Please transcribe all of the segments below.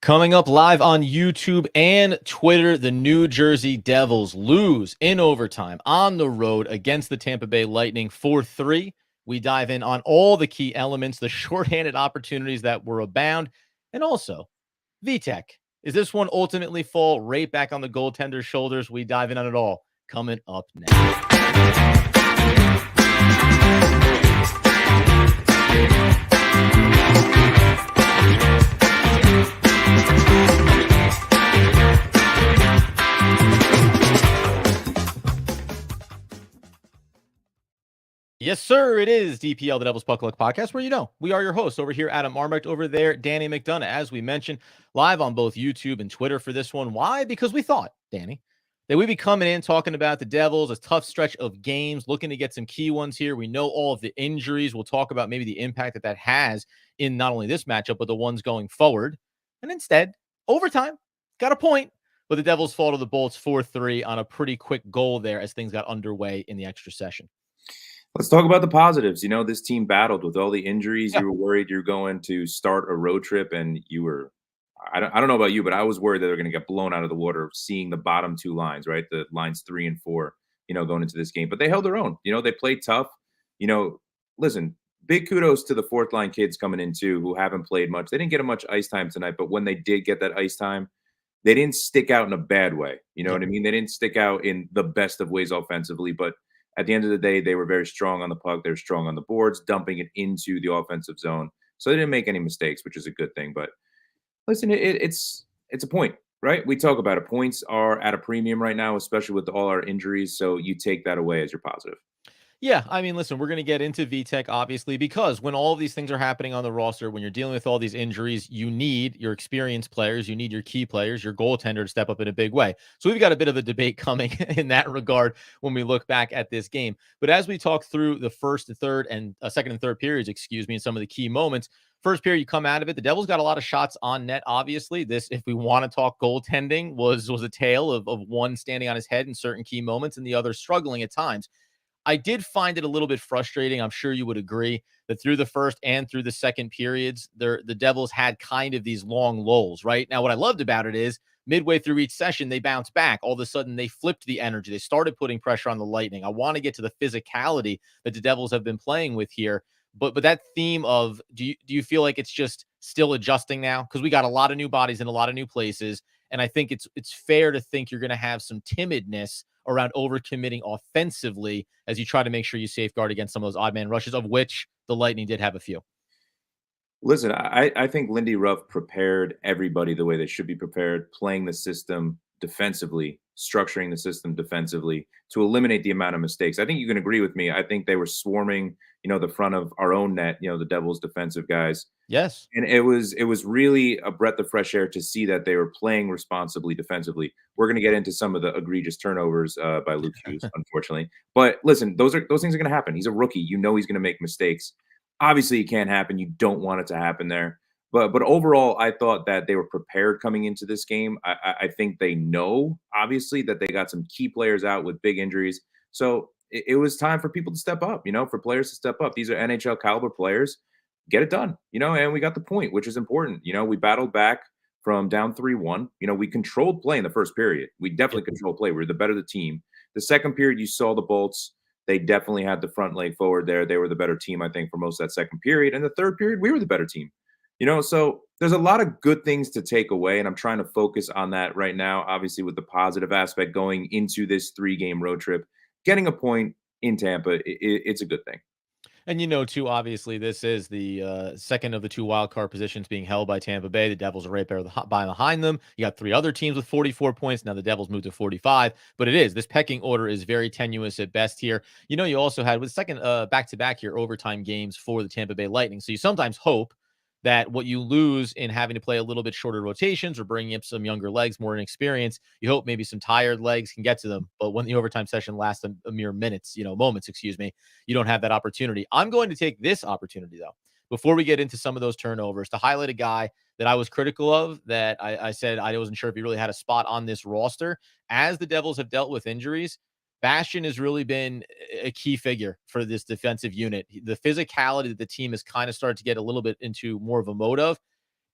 Coming up live on YouTube and Twitter, the New Jersey Devils lose in overtime on the road against the Tampa Bay Lightning 4-3. We dive in on all the key elements, the shorthanded opportunities that were abound, and also VTech. Is this one ultimately fall right back on the goaltender's shoulders? We dive in on it all coming up next. Yes, sir. It is DPL, the Devil's Puck Luck Podcast, where we are your hosts. Over here, Adam Armbrecht. Over there, Danny McDonough. As we mentioned, live on both YouTube and Twitter for this one. Why? Because we thought, Danny, that we'd be coming in talking about the Devils, a tough stretch of games, looking to get some key ones here. We know all of the injuries. We'll talk about maybe the impact that has in not only this matchup, but the ones going forward. And instead, overtime, got a point. But the Devils fall to the Bolts 4-3 on a pretty quick goal there as things got underway in the extra session. Let's talk about the positives. This team battled with all the injuries. Yeah. You were worried you're going to start a road trip, and you were. I don't know about you, but I was worried that they're going to get blown out of the water seeing the bottom two lines, right? The lines 3 and 4, going into this game. But they held their own. They played tough. Listen, big kudos to the fourth line kids coming in too, who haven't played much. They didn't get much ice time tonight, but when they did get that ice time, they didn't stick out in a bad way. You know what I mean? They didn't stick out in the best of ways offensively, but at the end of the day, they were very strong on the puck. They're strong on the boards, dumping it into the offensive zone. So they didn't make any mistakes, which is a good thing. But listen, it's a point, right? We talk about it. Points are at a premium right now, especially with all our injuries. So you take that away as your positive. Yeah, I mean, listen, we're going to get into VTech, obviously, because when all of these things are happening on the roster, when you're dealing with all these injuries, you need your experienced players, you need your key players, your goaltender to step up in a big way. So we've got a bit of a debate coming in that regard when we look back at this game. But as we talk through the first and third and second and third periods, and some of the key moments, first period, you come out of it. The Devils got a lot of shots on net, obviously. This, if we want to talk goaltending, was a tale of one standing on his head in certain key moments and the other struggling at times. I did find it a little bit frustrating. I'm sure you would agree that through the first and through the second periods, the Devils had kind of these long lulls, right? Now, what I loved about it is midway through each session, they bounced back. All of a sudden, they flipped the energy. They started putting pressure on the Lightning. I want to get to the physicality that the Devils have been playing with here. But that theme of do you feel like it's just still adjusting now? Because we got a lot of new bodies in a lot of new places. And I think it's fair to think you're going to have some timidness around overcommitting offensively as you try to make sure you safeguard against some of those odd man rushes, of which the Lightning did have a few. Listen, I think Lindy Ruff prepared everybody the way they should be prepared, playing the system defensively, structuring the system defensively to eliminate the amount of mistakes. I think you can agree with me. I think they were swarming, the front of our own net, the Devils defensive guys. Yes. And it was really a breath of fresh air to see that they were playing responsibly defensively. We're going to get into some of the egregious turnovers by Luke Hughes, unfortunately. But listen, those things are going to happen. He's a rookie. He's going to make mistakes. Obviously, it can't happen. You don't want it to happen there. But overall, I thought that they were prepared coming into this game. I think they know, obviously, that they got some key players out with big injuries. So it was time for people to step up, for players to step up. These are NHL caliber players. Get it done, and we got the point, which is important. We battled back from down 3-1. We controlled play in the first period. We definitely controlled play. We were the better team. The second period, you saw the Bolts. They definitely had the front leg forward there. They were the better team, I think, for most of that second period. And the third period, we were the better team. So there's a lot of good things to take away, and I'm trying to focus on that right now, obviously, with the positive aspect going into this 3-game road trip. Getting a point in Tampa, it's a good thing. And too, obviously, this is the second of the two wild card positions being held by Tampa Bay. The Devils are right there behind them. You got 3 other teams with 44 points. Now the Devils moved to 45. But this pecking order is very tenuous at best here. You also had with second back-to-back here overtime games for the Tampa Bay Lightning. So you sometimes hope that what you lose in having to play a little bit shorter rotations or bringing up some younger legs, more inexperienced, you hope maybe some tired legs can get to them. But when the overtime session lasts a mere moments, you don't have that opportunity. I'm going to take this opportunity, though, before we get into some of those turnovers, to highlight a guy that I was critical of, that I said I wasn't sure if he really had a spot on this roster. As the Devils have dealt with injuries, Bastian has really been a key figure for this defensive unit. The physicality that the team has kind of started to get a little bit into more of a mode of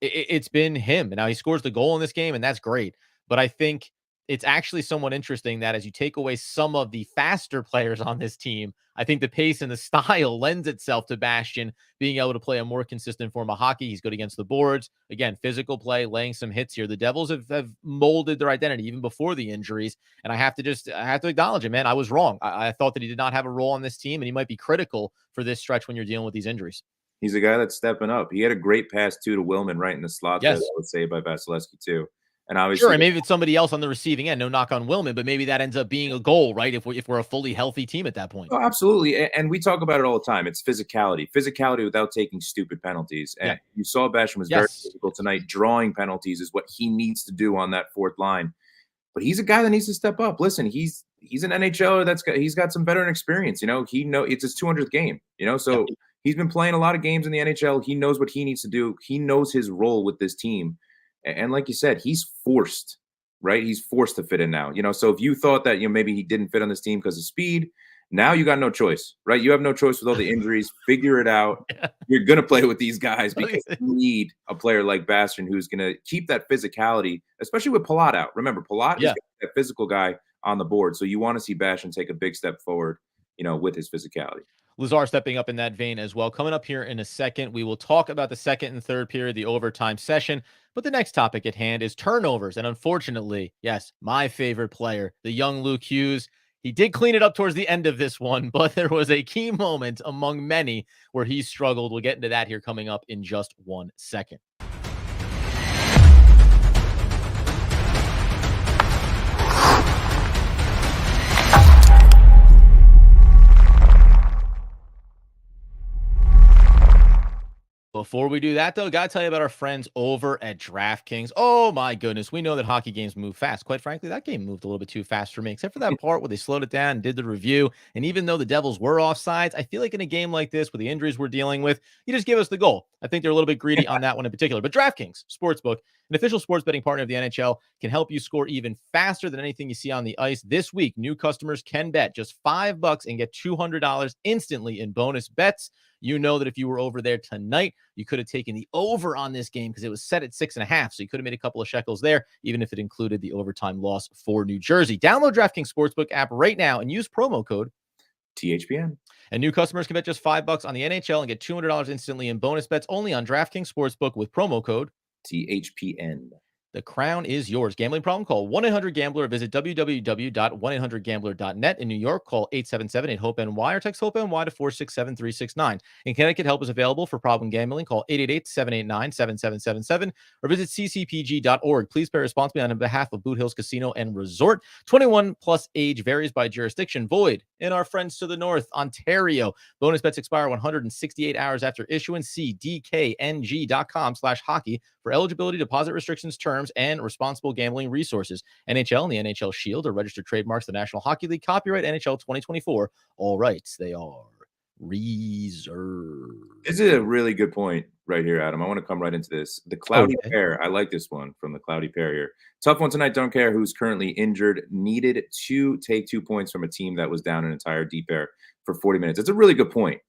It's been him. Now he scores the goal in this game, and that's great. But I think it's actually somewhat interesting that as you take away some of the faster players on this team, I think the pace and the style lends itself to Bastion being able to play a more consistent form of hockey. He's good against the boards. Again, physical play, laying some hits here. The Devils have molded their identity even before the injuries. And I have to acknowledge it, man. I was wrong. I thought that he did not have a role on this team, and he might be critical for this stretch when you're dealing with these injuries. He's a guy that's stepping up. He had a great pass too to Willman right in the slot there. Yes. That was saved by Vasilevsky too. And Sure, obviously, and maybe it's somebody else on the receiving end. No knock on Willman, but maybe that ends up being a goal, right? If we're a fully healthy team at that point. oh, absolutely. And we talk about it all the time. It's physicality without taking stupid penalties. Yeah. And you saw Basham was very Yes. physical tonight. Drawing penalties is what he needs to do on that fourth line. But he's a guy that needs to step up. Listen, he's an NHLer he's got some veteran experience. It's his 200th game. Yeah. So he's been playing a lot of games in the NHL. He knows what he needs to do. He knows his role with this team. And like you said, he's forced, right? He's forced to fit in now. So if you thought that maybe he didn't fit on this team because of speed, now you got no choice, right? You have no choice with all the injuries. Figure it out. Yeah. You're going to play with these guys because you need a player like Bastion who's going to keep that physicality, especially with Palat out. Remember, Palat is that physical guy on the board. So you want to see Bastion take a big step forward, with his physicality. Lazar stepping up in that vein as well. Coming up here in a second, we will talk about the second and third period, the overtime session. But the next topic at hand is turnovers. And unfortunately, yes, my favorite player, the young Luke Hughes, he did clean it up towards the end of this one, but there was a key moment among many where he struggled. We'll get into that here coming up in just 1 second. Before we do that, though, got to tell you about our friends over at DraftKings. Oh, my goodness. We know that hockey games move fast. Quite frankly, that game moved a little bit too fast for me, except for that part where they slowed it down and did the review. And even though the Devils were offsides, I feel like in a game like this with the injuries we're dealing with, you just give us the goal. I think they're a little bit greedy on that one in particular. But DraftKings Sportsbook, an official sports betting partner of the NHL, can help you score even faster than anything you see on the ice. This week, new customers can bet just $5 and get $200 instantly in bonus bets. You know that if you were over there tonight, you could have taken the over on this game because it was set at 6.5. So you could have made a couple of shekels there, even if it included the overtime loss for New Jersey. Download DraftKings Sportsbook app right now and use promo code THPN. And new customers can bet just $5 on the NHL and get $200 instantly in bonus bets only on DraftKings Sportsbook with promo code THPN. The crown is yours. Gambling problem? Call 1-800-GAMBLER. Visit www.1800gambler.net. In New York, call 877-8-HOPE-NY or text HOPE-NY to 467-369. In Connecticut, help is available for problem gambling. Call 888-789-7777 or visit ccpg.org. Please pay responsibly on behalf of Boot Hills Casino and Resort. 21 plus age varies by jurisdiction. Void in our friends to the north, Ontario. Bonus bets expire 168 hours after issuance. See dkng.com/hockey for eligibility, deposit restrictions, terms, and responsible gambling resources. NHL and the NHL Shield are registered trademarks of the National Hockey League. Copyright NHL 2024. All rights, they are reserved. This is a really good point right here, Adam. I want to come right into this. The Cloudy Pair. I like this one from the Cloudy Pair here. Tough one tonight. Don't care who's currently injured. Needed to take 2 points from a team that was down an entire D pair for 40 minutes. It's a really good point.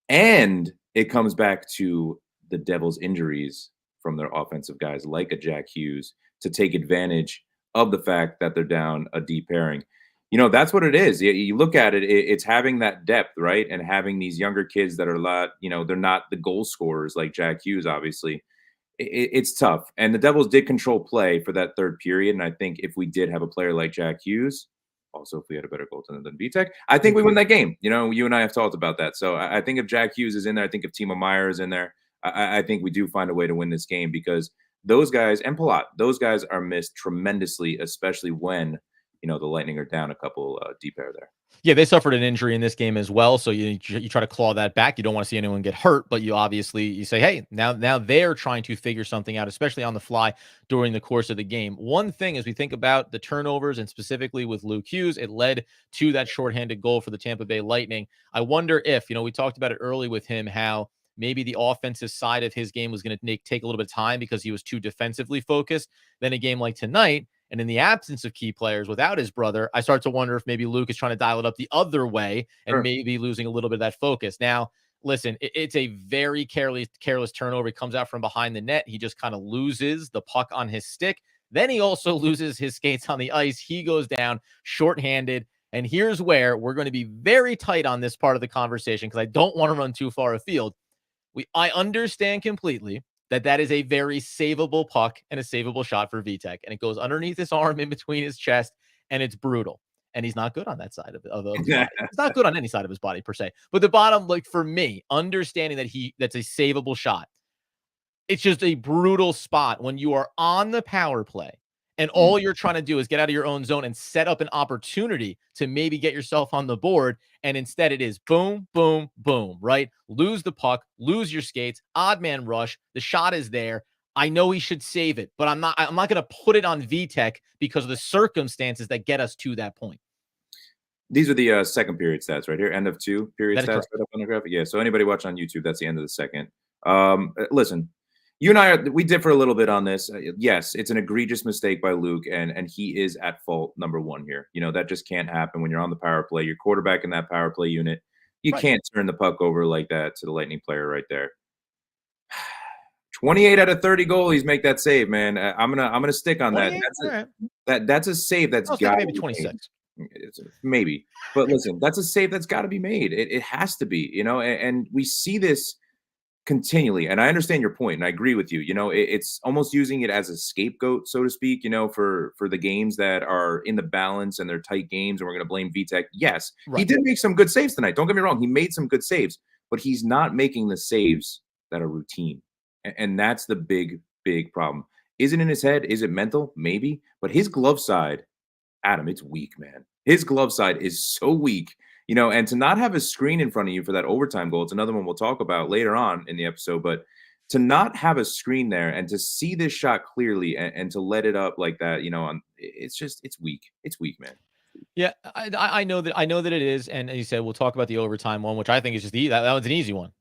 And it comes back to the Devils' injuries from their offensive guys like a Jack Hughes to take advantage of the fact that they're down a D pairing. That's what it is. You look at it, it's having that depth, right? And having these younger kids that are a lot, they're not the goal scorers like Jack Hughes, obviously. It's tough. And the Devils did control play for that third period. And I think if we did have a player like Jack Hughes, also if we had a better goaltender than Vitek, I think we win that game. You and I have talked about that. So I think if Jack Hughes is in there, I think if Timo Meier is in there, I think we do find a way to win this game because those guys and Palat, those guys are missed tremendously, especially when, the Lightning are down a couple deep air there. Yeah, they suffered an injury in this game as well. So you try to claw that back. You don't want to see anyone get hurt, but you say, hey, now they're trying to figure something out, especially on the fly during the course of the game. One thing as we think about the turnovers and specifically with Luke Hughes, it led to that shorthanded goal for the Tampa Bay Lightning. I wonder if, we talked about it early with him, how maybe the offensive side of his game was going to take a little bit of time because he was too defensively focused. Then a game like tonight, and in the absence of key players without his brother, I start to wonder if maybe Luke is trying to dial it up the other way and maybe losing a little bit of that focus. Now, listen, it's a very careless turnover. He comes out from behind the net. He just kind of loses the puck on his stick. Then he also loses his skates on the ice. He goes down shorthanded. And here's where we're going to be very tight on this part of the conversation because I don't want to run too far afield. I understand completely that is a very savable puck and a savable shot for Vitek, and it goes underneath his arm in between his chest, and it's brutal. And he's not good on that side of his body. He's not good on any side of his body per se. But the bottom, like for me, understanding that's a savable shot. It's just a brutal spot when you are on the power play and all you're trying to do is get out of your own zone and set up an opportunity to maybe get yourself on the board. And instead it is boom, boom, boom, right? Lose the puck, lose your skates, odd man rush. The shot is there. I know he should save it, but I'm not going to put it on Vitek because of the circumstances that get us to that point. These are the second period stats right here. End of two period stats right up on the graphic. Yeah. So anybody watching on YouTube, that's the end of the second. Listen, you and I we differ a little bit on this. Yes, it's an egregious mistake by Luke, and he is at fault number one here. That just can't happen when you're on the power play. You're quarterback in that power play unit. You can't turn the puck over like that to the Lightning player right there. 28 out of 30 goalies make that save, man. I'm gonna stick on that. That's a save that's got maybe 26. Maybe, but listen, that's a save that's got to be made. It has to be, and we see this continually. And I understand your point, and I agree with you. It's almost using it as a scapegoat, so to speak. For the games that are in the balance and they're tight games, and we're going to blame Vitek. Yes, he did make some good saves tonight. Don't get me wrong; he made some good saves, but he's not making the saves that are routine, and that's the big problem. Is it in his head? Is it mental? Maybe, but his glove side, Adam, it's weak, man. His glove side is so weak, and to not have a screen in front of you for that overtime goal, it's another one we'll talk about later on in the episode, but to not have a screen there and to see this shot clearly and to let it up like that, it's weak. It's weak, man. Yeah, I know that it is. And as you said, we'll talk about the overtime one, which I think is just that was an easy one.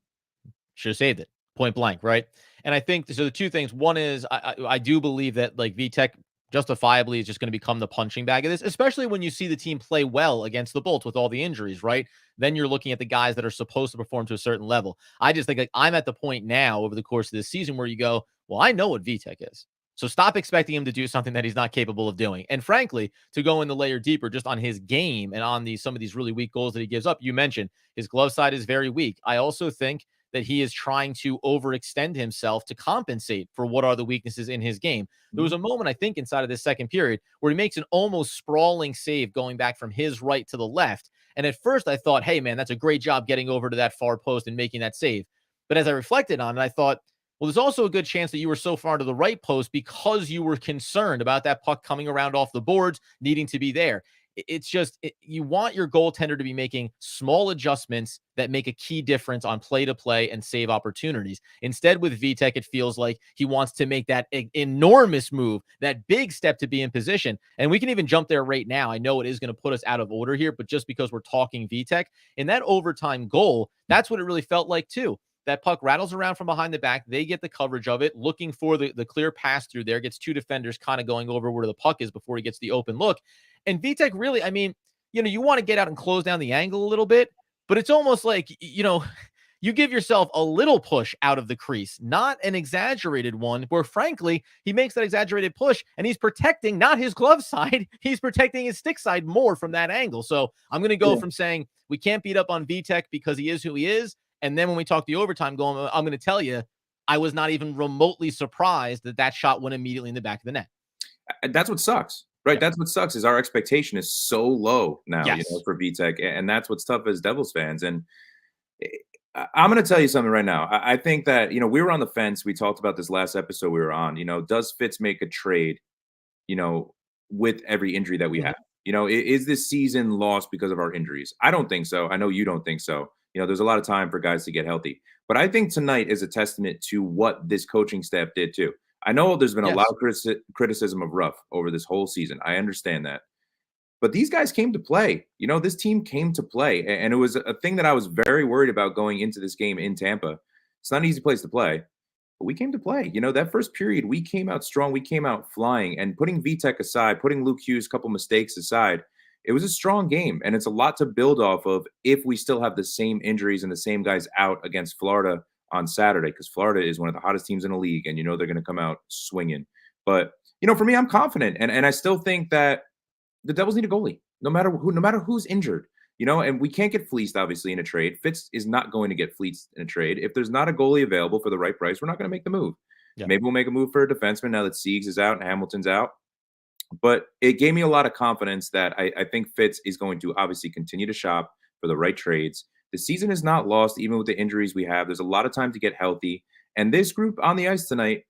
Should have saved it point blank, right? And I think so. The two things. One is I do believe that like Vitek justifiably is just going to become the punching bag of this, especially when you see the team play well against the Bolts with all the injuries, right? Then you're looking at the guys that are supposed to perform to a certain level. I just think like I'm at the point now over the course of this season where you go, well, I know what Vitek is. So stop expecting him to do something that he's not capable of doing. And frankly, to go in the layer deeper just on his game and on some of these really weak goals that he gives up, you mentioned his glove side is very weak. I also think that he is trying to overextend himself to compensate for what are the weaknesses in his game. There was a moment, I think, inside of this second period where he makes an almost sprawling save going back from his right to the left. And at first I thought, hey, man, that's a great job getting over to that far post and making that save. But as I reflected on it, I thought, well, there's also a good chance that you were so far to the right post because you were concerned about that puck coming around off the boards, needing to be there. It's just you want your goaltender to be making small adjustments that make a key difference on play to play and save opportunities. Instead, with Vitek, it feels like he wants to make that enormous move, that big step to be in position. And we can even jump there right now. I know it is going to put us out of order here, but just because we're talking Vitek, in that overtime goal, that's what it really felt like too. That puck rattles around from behind the back. They get the coverage of it, looking for the clear pass through there, gets two defenders kind of going over where the puck is before he gets the open look. And Vitek really, I mean, you want to get out and close down the angle a little bit, but it's almost like, you give yourself a little push out of the crease, not an exaggerated one where frankly, he makes that exaggerated push and he's protecting not his glove side. He's protecting his stick side more from that angle. So I'm going to go from saying we can't beat up on Vitek because he is who he is. And then when we talk the overtime goal, I'm going to tell you, I was not even remotely surprised that shot went immediately in the back of the net. That's what sucks. Right. That's what sucks is our expectation is so low now, for Vitek. And that's what's tough as Devils fans. And I'm going to tell you something right now. I think that, we were on the fence. We talked about this last episode we were on, does Fitz make a trade, with every injury that we have? Is this season lost because of our injuries? I don't think so. I know you don't think so. There's a lot of time for guys to get healthy. But I think tonight is a testament to what this coaching staff did too. I know there's been a lot of criticism of Ruff over this whole season. I understand that. But these guys came to play. This team came to play. And it was a thing that I was very worried about going into this game in Tampa. It's not an easy place to play. But we came to play. That first period, we came out strong. We came out flying. And putting Vitek aside, putting Luke Hughes' couple mistakes aside, it was a strong game, and it's a lot to build off of if we still have the same injuries and the same guys out against Florida on Saturday, because Florida is one of the hottest teams in the league, and they're going to come out swinging. But for me, I'm confident, and I still think that the Devils need a goalie, no matter who's injured. And we can't get fleeced, obviously, in a trade. Fitz is not going to get fleeced in a trade. If there's not a goalie available for the right price, we're not going to make the move. Yeah. Maybe we'll make a move for a defenseman now that Siegs is out and Hamilton's out. But it gave me a lot of confidence that I think Fitz is going to obviously continue to shop for the right trades. The season is not lost, even with the injuries we have. There's a lot of time to get healthy. And this group on the ice tonight,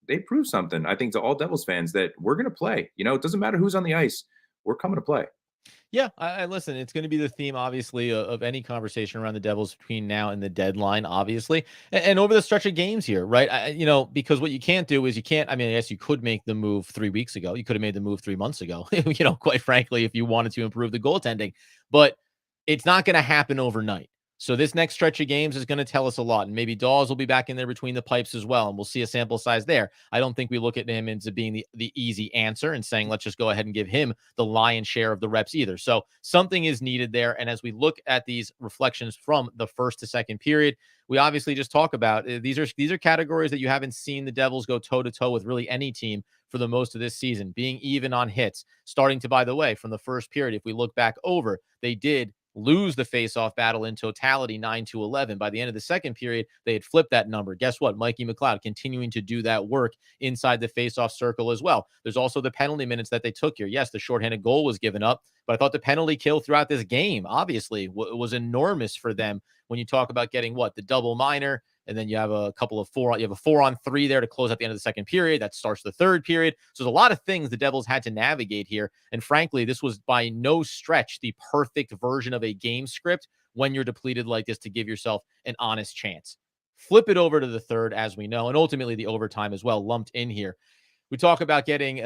they proved something, I think, to all Devils fans that we're going to play. It doesn't matter who's on the ice. We're coming to play. Yeah, I listen. It's going to be the theme, obviously, of any conversation around the Devils between now and the deadline, obviously, and over the stretch of games here, right? Because what you can't do is you can't. I mean, I guess you could make the move 3 weeks ago. You could have made the move 3 months ago. Quite frankly, if you wanted to improve the goaltending, but it's not going to happen overnight. So this next stretch of games is going to tell us a lot. And maybe Dawes will be back in there between the pipes as well. And we'll see a sample size there. I don't think we look at him as being the easy answer and saying, let's just go ahead and give him the lion's share of the reps either. So something is needed there. And as we look at these reflections from the first to second period, we obviously just talk about these are categories that you haven't seen the Devils go toe to toe with really any team for the most of this season, being even on hits, starting to, by the way, from the first period. If we look back over, they did lose the faceoff battle in totality 9-11. By the end of the second period, they had flipped that number. Guess what? Mikey McLeod continuing to do that work inside the faceoff circle as well. There's also the penalty minutes that they took here. Yes, the shorthanded goal was given up, but I thought the penalty kill throughout this game, obviously, was enormous for them when you talk about getting the double minor. And then you have a couple of you have a 4-on-3 there to close at the end of the second period. That starts the third period. So there's a lot of things the Devils had to navigate here. And frankly, this was by no stretch the perfect version of a game script when you're depleted like this to give yourself an honest chance. Flip it over to the third, as we know, and ultimately the overtime as well lumped in here. We talk about getting,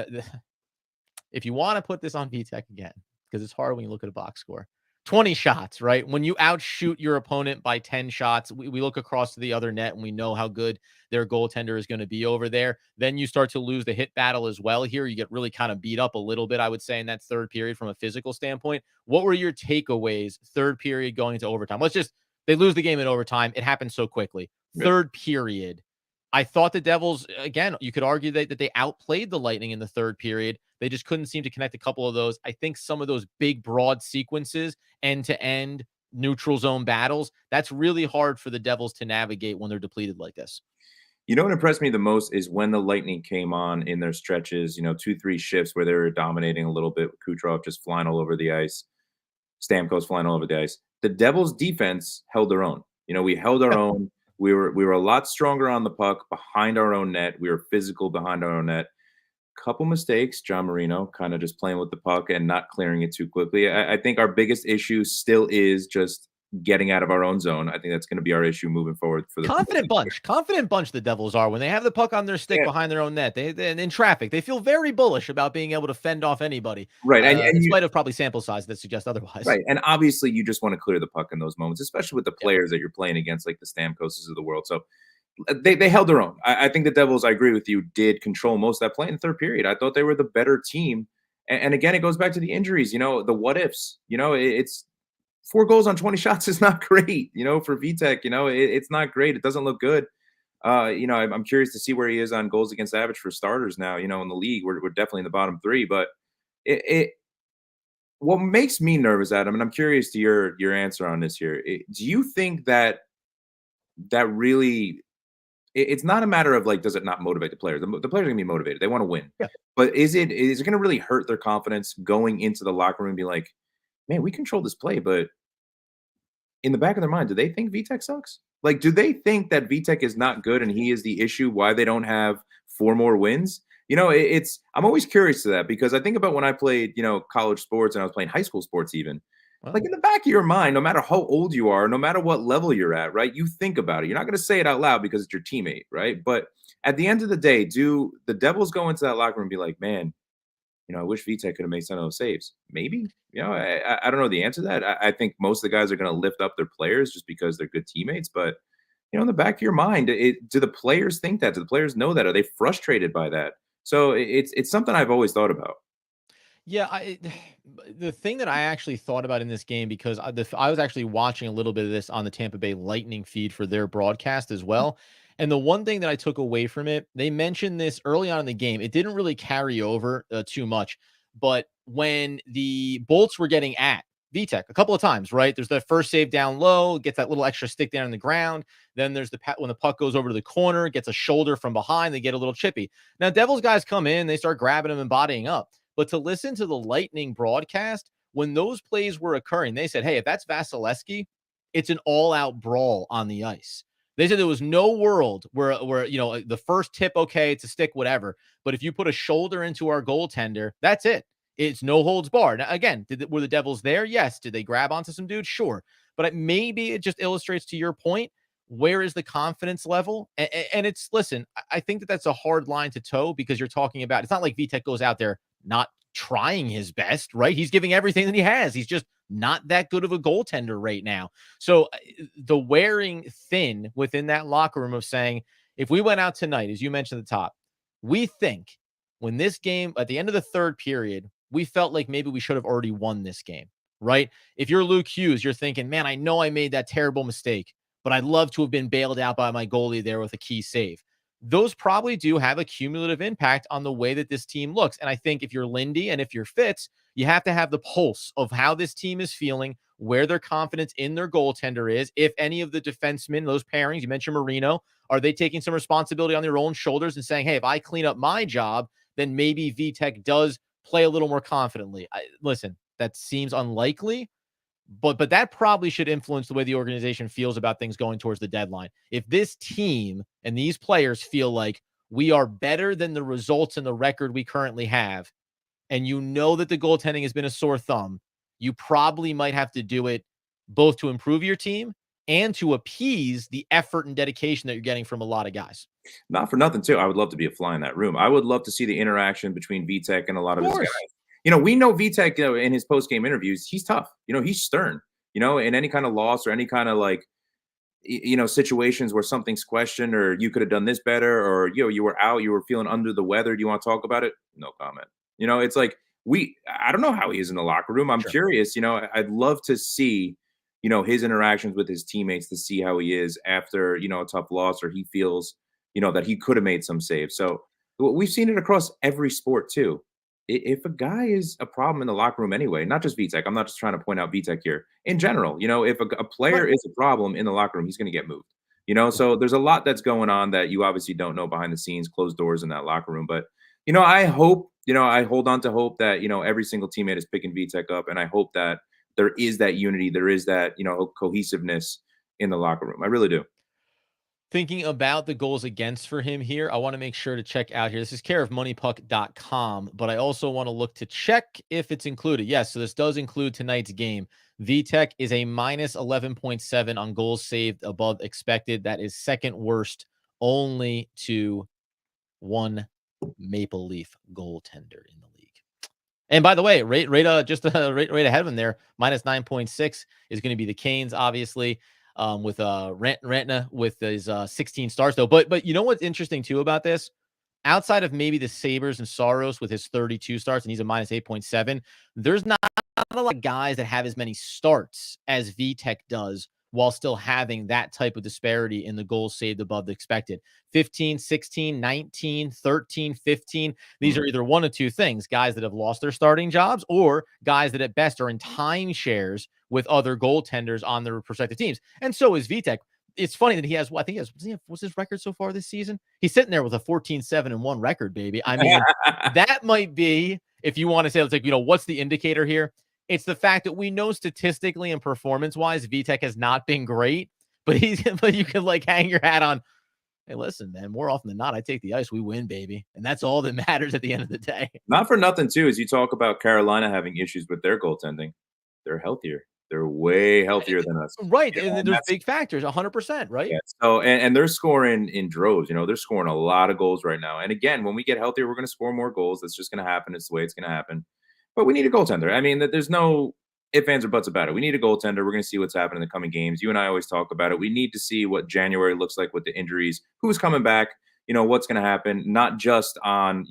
if you want to put this on VTech again, because it's hard when you look at a box score, 20 shots, right? When you outshoot your opponent by 10 shots, we look across to the other net and we know how good their goaltender is going to be over there. Then you start to lose the hit battle as well here. You get really kind of beat up a little bit, I would say, in that third period from a physical standpoint. What were your takeaways third period going into overtime? They lose the game in overtime. It happened so quickly. Yeah. Third period, I thought the Devils, again, you could argue that they outplayed the Lightning in the third period. They just couldn't seem to connect a couple of those. I think some of those big, broad sequences, end-to-end neutral zone battles, that's really hard for the Devils to navigate when they're depleted like this. What impressed me the most is when the Lightning came on in their stretches, 2-3 shifts where they were dominating a little bit, Kucherov just flying all over the ice, Stamkos flying all over the ice. The Devils' defense held their own. We held our own. We were a lot stronger on the puck behind our own net. We were physical behind our own net. Couple mistakes, John Marino kind of just playing with the puck and not clearing it too quickly. I think our biggest issue still is just getting out of our own zone. I think that's going to be our issue moving forward for the confident bunch. The Devils are when they have the puck on their stick behind their own net. They in traffic, they feel very bullish about being able to fend off anybody. Right, and in spite of probably sample size that suggests otherwise. Right, and obviously you just want to clear the puck in those moments, especially with the players that you're playing against, like the Stamkoses of the world. So they held their own. I think the Devils, I agree with you, did control most of that play in the third period. I thought they were the better team. And again, it goes back to the injuries, the what ifs. It's 4 goals on 20 shots is not great, for VTech. It's not great. It doesn't look good. I'm curious to see where he is on goals against average for starters now, in the league. We're definitely in the bottom 3. But what makes me nervous, Adam, and I'm curious to your answer on this here. Do you think that really – it's not a matter of does it not motivate the players? The players are going to be motivated. They want to win. Yeah. But is it going to really hurt their confidence going into the locker room and be like, man, we control this play, but in the back of their mind, do they think VTech sucks? Do they think that VTech is not good and he is the issue why they don't have 4 more wins? I'm always curious to that because I think about when I played, college sports and I was playing high school sports even. Wow. In the back of your mind, no matter how old you are, no matter what level you're at, right? You think about it. You're not going to say it out loud because it's your teammate, right? But at the end of the day, do the Devils go into that locker room and be like, man, I wish VTech could have made some of those saves? Maybe. I don't know the answer to that. I think most of the guys are going to lift up their players just because they're good teammates. But, in the back of your mind, do the players think that? Do the players know that? Are they frustrated by that? So it's something I've always thought about. Yeah, The thing that I actually thought about in this game, because I was actually watching a little bit of this on the Tampa Bay Lightning feed for their broadcast as well. And the one thing that I took away from it, they mentioned this early on in the game. It didn't really carry over too much, but when the Bolts were getting at VTech a couple of times, right? There's that first save down low, gets that little extra stick down on the ground. Then there's when the puck goes over to the corner, gets a shoulder from behind, they get a little chippy. Now, Devils guys come in, they start grabbing him and bodying up. But to listen to the Lightning broadcast, when those plays were occurring, they said, hey, if that's Vasilevsky, it's an all-out brawl on the ice. They said there was no world where the first tip, okay, it's a stick, whatever. But if you put a shoulder into our goaltender, that's it. It's no holds barred. Now, again, were the Devils there? Yes. Did they grab onto some dudes? Sure. But maybe it just illustrates, to your point, where is the confidence level? And it's, listen, I think that that's a hard line to toe, because you're talking about, it's not like Vitek goes out there not trying his best, right? He's giving everything that he has. He's just not that good of a goaltender right now. So the wearing thin within that locker room of saying, if we went out tonight, as you mentioned at the top, we think when this game, at the end of the third period, we felt like maybe we should have already won this game, right? If you're Luke Hughes, you're thinking, man, I know I made that terrible mistake, but I'd love to have been bailed out by my goalie there with a key save. Those probably do have a cumulative impact on the way that this team looks. And I think if you're Lindy and if you're Fitz, you have to have the pulse of how this team is feeling, where their confidence in their goaltender is. If any of the defensemen, those pairings, you mentioned Marino, are they taking some responsibility on their own shoulders and saying, hey, if I clean up my job, then maybe VTech does play a little more confidently. Listen, that seems unlikely, but that probably should influence the way the organization feels about things going towards the deadline. If this team and these players feel like we are better than the results and the record we currently have, and you know that the goaltending has been a sore thumb, you probably might have to do it both to improve your team and to appease the effort and dedication that you're getting from a lot of guys. Not for nothing, too. I would love to be a fly in that room. I would love to see the interaction between VTech and a lot of his guys. We know VTech, in his post-game interviews, he's tough. He's stern. In any kind of loss or any kind of situations where something's questioned or you could have done this better, or you were out, you were feeling under the weather. Do you want to talk about it? No comment. It's like I don't know how he is in the locker room. I'm curious. I'd love to see his interactions with his teammates, to see how he is after a tough loss, or he feels that he could have made some saves. So we've seen it across every sport too. If a guy is a problem in the locker room anyway, not just VTech, I'm not just trying to point out VTech here. In general, if a player is a problem in the locker room, he's going to get moved. So there's a lot that's going on that you obviously don't know behind the scenes, closed doors in that locker room. But I hope, I hold on to hope that every single teammate is picking VTech up, and I hope that there is that unity, there is that cohesiveness in the locker room. I really do. Thinking about the goals against for him here, I want to make sure to check out here. This is care of moneypuck.com, but I also want to look to check if it's included. Yes, so this does include tonight's game. VTech is a minus 11.7 on goals saved above expected. That is second worst, only to one Maple Leaf goaltender in the league. And by the way, right ahead of him there, minus 9.6 is going to be the Canes, obviously. With Rantna with his 16 starts though. But you know what's interesting too about this? Outside of maybe the Sabres and Saros with his 32 starts, and he's a minus 8.7, there's not a lot of guys that have as many starts as VTech does while still having that type of disparity in the goals saved above the expected. 15, 16, 19, 13, 15. These are either one of two things: guys that have lost their starting jobs, or guys that at best are in timeshares with other goaltenders on their respective teams. And so is VTech. It's funny that he has, I think he has, what's his record so far this season? He's sitting there with a 14-7-1 record, baby. I mean, that might be, if you want to say, it's like, what's the indicator here? It's the fact that we know statistically and performance-wise, VTech has not been great, but you can hang your hat on, hey, listen, man, more often than not, I take the ice, we win, baby. And that's all that matters at the end of the day. Not for nothing, too, as you talk about Carolina having issues with their goaltending. They're healthier. They're way healthier than us. Right. And there's big factors, 100%, right? Yeah. So, and they're scoring in droves. They're scoring a lot of goals right now. And again, when we get healthier, we're going to score more goals. That's just going to happen. It's the way it's going to happen. But we need a goaltender. I mean, there's no ifs, ands, or buts about it. We need a goaltender. We're going to see what's happening in the coming games. You and I always talk about it. We need to see what January looks like with the injuries, who's coming back, what's going to happen, not just on,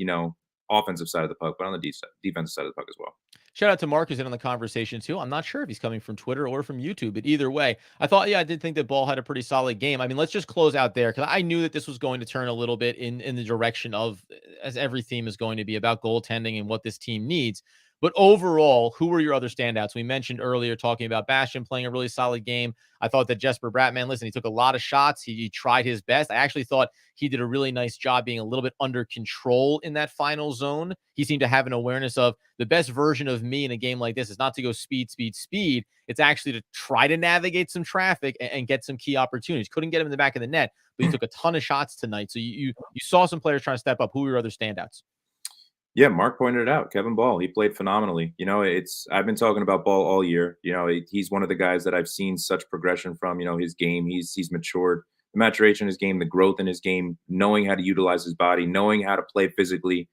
offensive side of the puck, but on the defensive side of the puck as well. Shout out to Mark who's in on the conversation too. I'm not sure if he's coming from Twitter or from YouTube, but either way, I thought, yeah, I did think that Ball had a pretty solid game. I mean, let's just close out there because I knew that this was going to turn a little bit in the direction of, as every theme is going to be, about goaltending and what this team needs. But overall, who were your other standouts? We mentioned earlier talking about Bastian playing a really solid game. I thought that Jesper Brattman, listen, he took a lot of shots. He tried his best. I actually thought he did a really nice job being a little bit under control in that final zone. He seemed to have an awareness of the best version of me in a game like this is not to go speed, speed, speed. It's actually to try to navigate some traffic and get some key opportunities. Couldn't get him in the back of the net, but he took a ton of shots tonight. So you saw some players trying to step up. Who were your other standouts? Yeah, Mark pointed it out. Kevin Ball, he played phenomenally. I've been talking about Ball all year. He's one of the guys that I've seen such progression from. His game. He's matured, the maturation in his game, the growth in his game, knowing how to utilize his body, knowing how to play physically,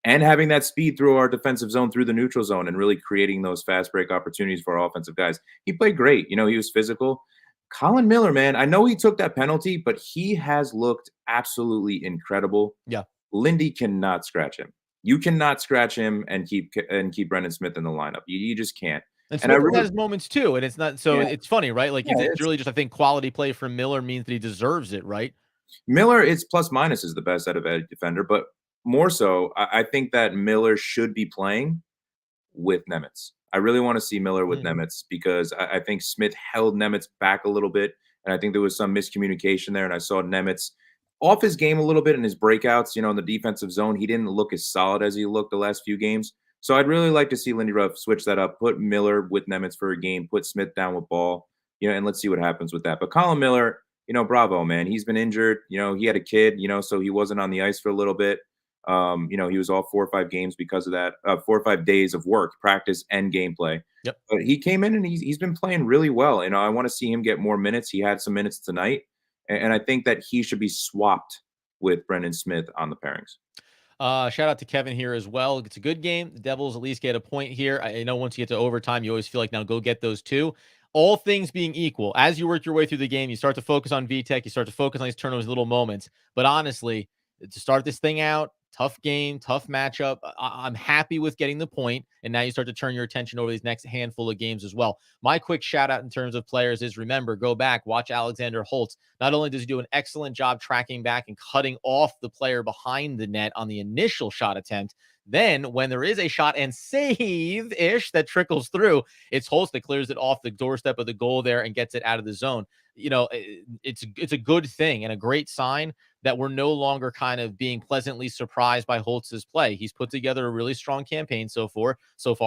and having that speed through our defensive zone, through the neutral zone, and really creating those fast break opportunities for our offensive guys. He played great. He was physical. Colin Miller, man, I know he took that penalty, but he has looked absolutely incredible. Yeah. Lindy cannot scratch him. You cannot scratch him and keep Brendan Smith in the lineup. You just can't. And And I Smith really, has moments too, and it's not so. yeah, It's funny, right? Like yeah, it's it's really just, I think, quality play from Miller means that he deserves it, right? Miller. It's plus minus is the best out of a defender, but more so, I think that Miller should be playing with Nemitz. I really want to see Miller with Mm. Nemitz because I think Smith held Nemitz back a little bit, and I think there was some miscommunication there. And I saw Nemitz off his game a little bit in his breakouts. In the defensive zone, he didn't look as solid as he looked the last few games. So I'd really like to see Lindy Ruff switch that up, put Miller with Nemitz for a game, put Smith down with Ball, and let's see what happens with that. But Colin Miller, bravo, man. He's been injured. He had a kid, so he wasn't on the ice for a little bit. He was off 4 or 5 games because of that, 4 or 5 days of work, practice, and gameplay. Yep. But he came in and he's been playing really well. And I want to see him get more minutes. He had some minutes tonight. And I think that he should be swapped with Brendan Smith on the pairings. Shout out to Kevin here as well. It's a good game. The Devils at least get a point here. I know once you get to overtime, you always feel like now go get those two. All things being equal, as you work your way through the game, you start to focus on VTech. You start to focus on these turnovers, little moments. But honestly, to start this thing out, tough game, tough matchup. I'm happy with getting the point, and now you start to turn your attention over these next handful of games as well. My quick shout out in terms of players is, remember, go back, watch Alexander Holtz. Not only does he do an excellent job tracking back and cutting off the player behind the net on the initial shot attempt, then when there is a shot and save-ish that trickles through, it's Holtz that clears it off the doorstep of the goal there and gets it out of the zone. It's a good thing and a great sign that we're no longer kind of being pleasantly surprised by Holtz's play. He's put together a really strong campaign so far.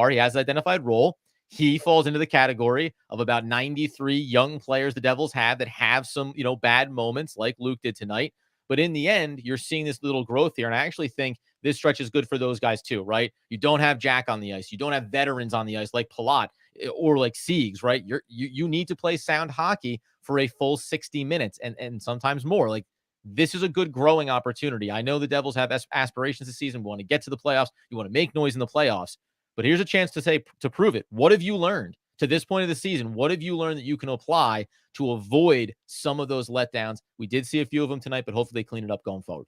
He has an identified role. He falls into the category of about 93 young players the Devils have that have some, bad moments like Luke did tonight. But in the end, you're seeing this little growth here. And I actually think this stretch is good for those guys too, right? You don't have Jack on the ice. You don't have veterans on the ice like Palat or like Siegs, right? You need to play sound hockey for a full 60 minutes and sometimes more. Like, this is a good growing opportunity. I know the Devils have aspirations this season. We want to get to the playoffs. You want to make noise in the playoffs. But here's a chance to prove it. What have you learned to this point of the season? What have you learned that you can apply to avoid some of those letdowns? We did see a few of them tonight, but hopefully they clean it up going forward.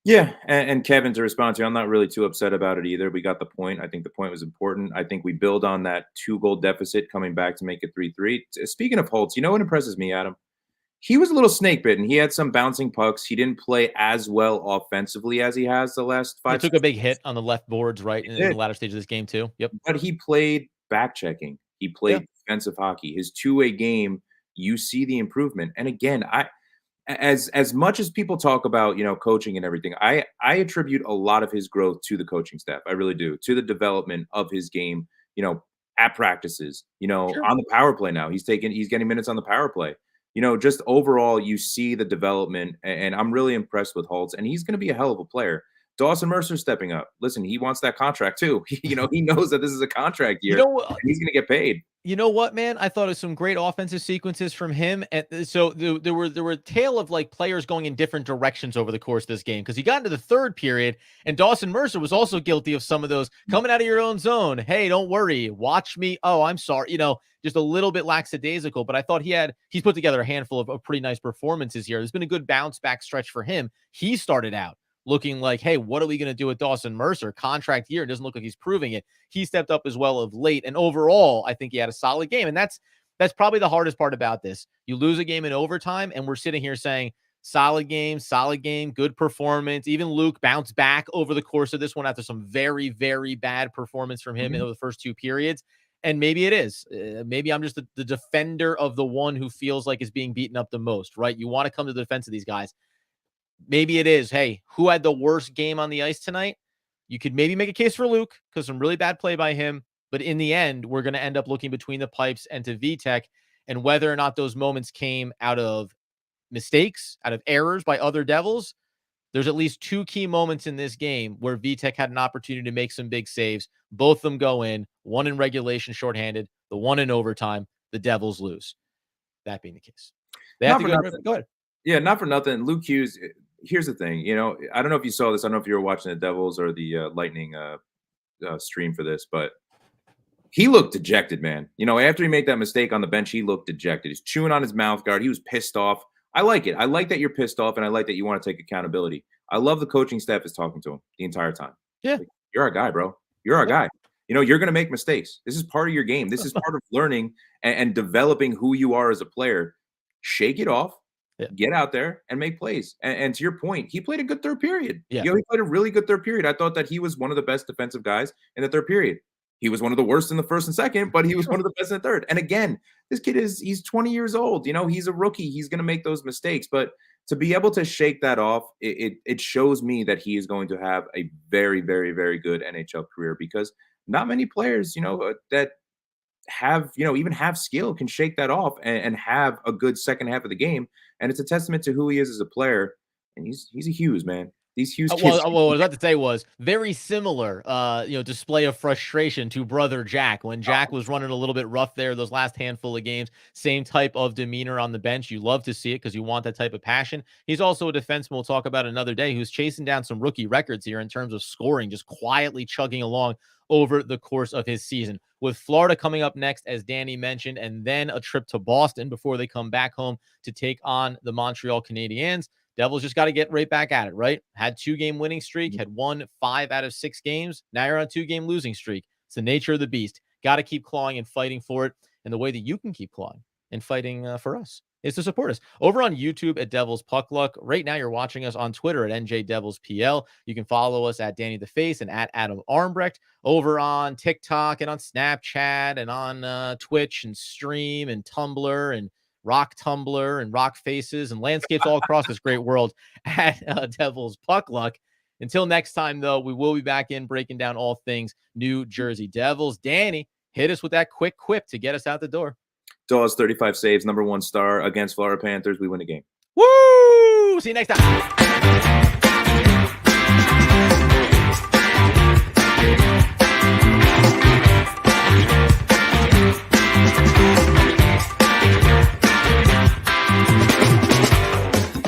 Yeah, and Kevin, to respond to you, I'm not really too upset about it either. We got the point. I think the point was important. I think we build on that 2-goal deficit coming back to make it 3-3. Speaking of Holtz, you know what impresses me, Adam? He was a little snake bitten. He had some bouncing pucks. He didn't play as well offensively as he has the last He 5. took a big hit on the left boards, right, in the latter stage of this game too. Yep. But he played back checking. He played defensive hockey. His two-way game, you see the improvement. And again, as much as people talk about, coaching and everything, I attribute a lot of his growth to the coaching staff. I really do. To the development of his game, at practices, Sure. on the power play now. He's getting minutes on the power play. Just overall, you see the development, and I'm really impressed with Holtz, and he's going to be a hell of a player. Dawson Mercer stepping up. Listen, he wants that contract too. He knows that this is a contract year, and he's going to get paid. You know what, man? I thought it was some great offensive sequences from him. And so there were a tale of like players going in different directions over the course of this game, because he got into the third period and Dawson Mercer was also guilty of some of those coming out of your own zone. Hey, don't worry. Watch me. Oh, I'm sorry. Just a little bit lackadaisical, but I thought he's put together a handful of pretty nice performances here. There's been a good bounce back stretch for him. He started out looking like, hey, what are we going to do with Dawson Mercer? Contract year, it doesn't look like he's proving it. He stepped up as well of late. And overall, I think he had a solid game. And that's probably the hardest part about this. You lose a game in overtime, and we're sitting here saying, solid game, good performance. Even Luke bounced back over the course of this one after some very, very bad performance from him in the first two periods. And maybe it is. Maybe I'm just the defender of the one who feels like is being beaten up the most, right? You want to come to the defense of these guys. Maybe it is, hey, who had the worst game on the ice tonight? You could maybe make a case for Luke because some really bad play by him. But in the end, we're going to end up looking between the pipes and to VTech, and whether or not those moments came out of mistakes, out of errors by other Devils. There's at least two key moments in this game where VTech had an opportunity to make some big saves. Both of them go in, one in regulation shorthanded, the one in overtime. The Devils lose. That being the case. They have to go ahead. Yeah, not for nothing. Luke Hughes, here's the thing. I don't know if you saw this. I don't know if you were watching the Devils or the Lightning stream for this, but he looked dejected, man. After he made that mistake on the bench, he looked dejected. He's chewing on his mouth guard. He was pissed off. I like it. I like that you're pissed off, and I like that you want to take accountability. I love the coaching staff is talking to him the entire time. Yeah. Like, you're our guy, bro. You're our guy. You're going to make mistakes. This is part of your game. This is part of learning and developing who you are as a player. Shake it off. Yeah. Get out there and make plays. And to your point, he played a good third period. Yeah. He played a really good third period. I thought that he was one of the best defensive guys in the third period. He was one of the worst in the first and second, but he was one of the best in the third. And again, this kid he's 20 years old. He's a rookie. He's going to make those mistakes. But to be able to shake that off, it shows me that he is going to have a very, very, very good NHL career, because not many players, that have, even have skill can shake that off and have a good second half of the game. And it's a testament to who he is as a player. And he's a Hughes, man. These Hughes kids. Well, what I was about to say was very similar, display of frustration to brother Jack. When Jack was running a little bit rough there, those last handful of games, same type of demeanor on the bench. You love to see it because you want that type of passion. He's also a defenseman we'll talk about another day who's chasing down some rookie records here in terms of scoring, just quietly chugging along over the course of his season. With Florida coming up next, as Danny mentioned, and then a trip to Boston before they come back home to take on the Montreal Canadiens. Devils just got to get right back at it, right? Had 2-game winning streak, had won 5 out of 6 games. Now you're on a 2-game losing streak. It's the nature of the beast. Got to keep clawing and fighting for it. And the way that you can keep clawing and fighting for us is to support us over on YouTube at Devils Puck Luck. Right now, you're watching us on Twitter at NJDevilsPL. You can follow us at Danny the Face and at Adam Armbrecht, over on TikTok and on Snapchat and on Twitch and Stream and Tumblr and Rock Tumblr and Rock Faces and landscapes all across this great world at Devils Puck Luck. Until next time, though, we will be back in breaking down all things New Jersey Devils. Danny, hit us with that quick quip to get us out the door. Dawes, 35 saves, #1 star against Florida Panthers. We win the game. Woo! See you next time.